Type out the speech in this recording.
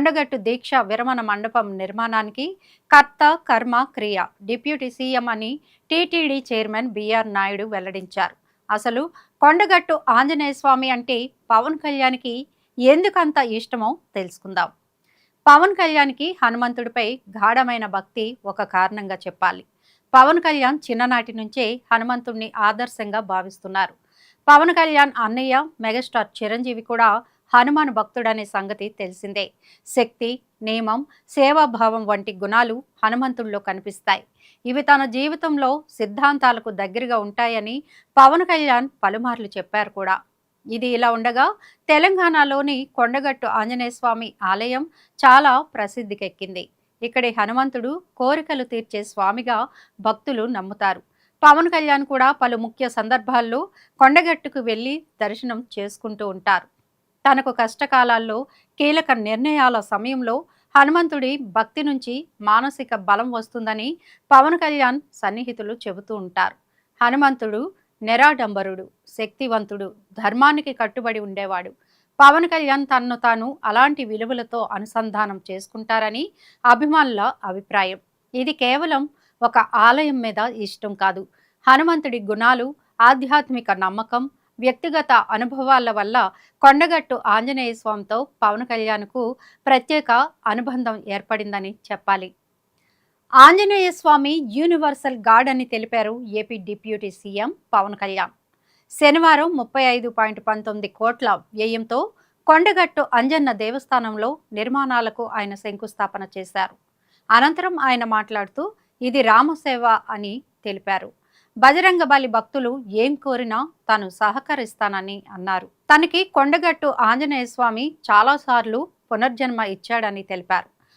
కొండగట్టు దీక్ష విరమణ మండపం నిర్మాణానికి కర్త కర్మ క్రియ డిప్యూటీ సీఎం అని టీటీడీ చైర్మన్ బిఆర్ నాయుడు వెల్లడించారు. అసలు కొండగట్టు ఆంజనేయ స్వామి అంటే పవన్ కళ్యాణ్కి ఎందుకంత ఇష్టమో తెలుసుకుందాం. పవన్ కళ్యాణ్కి హనుమంతుడిపై గాఢమైన భక్తి ఒక కారణంగా చెప్పాలి. పవన్ కళ్యాణ్ చిన్ననాటి నుంచే హనుమంతుడిని ఆదర్శంగా భావిస్తున్నారు. పవన్ కళ్యాణ్ అన్నయ్య మెగాస్టార్ చిరంజీవి కూడా హనుమాన్ భక్తుడనే సంగతి తెలిసిందే. శక్తి, నియమం, సేవాభావం వంటి గుణాలు హనుమంతుడిలో కనిపిస్తాయి. ఇవి తన జీవితంలో సిద్ధాంతాలకు దగ్గరగా ఉంటాయని పవన్ కళ్యాణ్ పలుమార్లు చెప్పారు కూడా. ఇది ఇలా ఉండగా తెలంగాణలోని కొండగట్టు ఆంజనేయ స్వామి ఆలయం చాలా ప్రసిద్ధికెక్కింది. ఇక్కడి హనుమంతుడు కోరికలు తీర్చే స్వామిగా భక్తులు నమ్ముతారు. పవన్ కళ్యాణ్ కూడా పలు ముఖ్య సందర్భాల్లో కొండగట్టుకు వెళ్లి దర్శనం చేసుకుంటూ ఉంటారు. తనకు కష్టకాలాల్లో కీలక నిర్ణయాల సమయంలో హనుమంతుడి భక్తి నుంచి మానసిక బలం వస్తుందని పవన్ కళ్యాణ్ సన్నిహితులు చెబుతూ ఉంటారు. హనుమంతుడు నిరాడంబరుడు, శక్తివంతుడు, ధర్మానికి కట్టుబడి ఉండేవాడు. పవన్ కళ్యాణ్ తనను తాను అలాంటి విలువలతో అనుసంధానం చేసుకుంటారని అభిమానుల అభిప్రాయం. ఇది కేవలం ఒక ఆలయం మీద ఇష్టం కాదు. హనుమంతుడి గుణాలు, ఆధ్యాత్మిక నమ్మకం, వ్యక్తిగత అనుభవాల వల్ల కొండగట్టు ఆంజనేయ స్వామితో పవన్ కళ్యాణ్కు ప్రత్యేక అనుబంధం ఏర్పడిందని చెప్పాలి. ఆంజనేయ స్వామి యూనివర్సల్ గాడ్ అని తెలిపారు AP deputy CM Pawan Kalyan. శనివారం 35.19 కోట్ల వ్యయంతో కొండగట్టు అంజన్న దేవస్థానంలో నిర్మాణాలకు ఆయన శంకుస్థాపన చేశారు. అనంతరం ఆయన మాట్లాడుతూ ఇది రామసేవ అని తెలిపారు. బజరంగబలి భక్తులు ఏం కోరినా తాను సహకరిస్తానని అన్నారు. తనకి కొండగట్టు ఆంజనేయ స్వామి చాలాసార్లు పునర్జన్మ ఇచ్చాడని తెలిపారు.